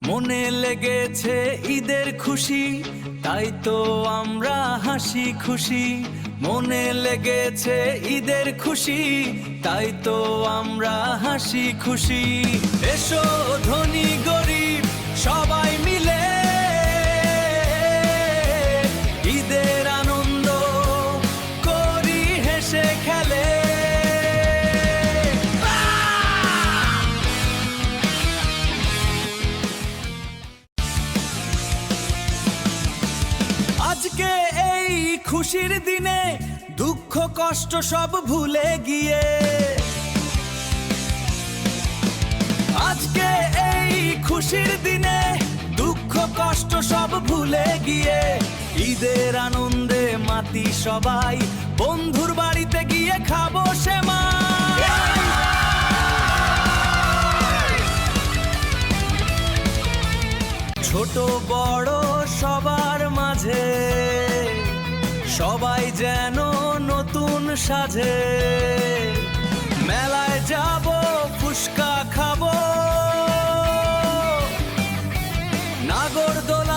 মনে লেগেছে ঈদের খুশি, তাই তো আমরা হাসি খুশি। মনে লেগেছে ঈদের খুশি, তাই তো আমরা হাসি খুশি। এসো ধনী গরিব সবাই মিলে ঈদের আনন্দ করি হেসে খেলে। আজকে এই খুশির দিনে দুঃখ কষ্ট সব ভুলে গিয়ে, আজকে এই খুশির দিনে দুঃখ কষ্ট সব ভুলে গিয়ে ঈদের আনন্দে মাতি সবাই, বন্ধুর বাড়িতে গিয়ে খাবো সেমাই। ছোট বড় সবার মাঝে সবাই যেন নতুন সাজে। মেলায় যাব ফুচকা খাবো, নাগরদোলা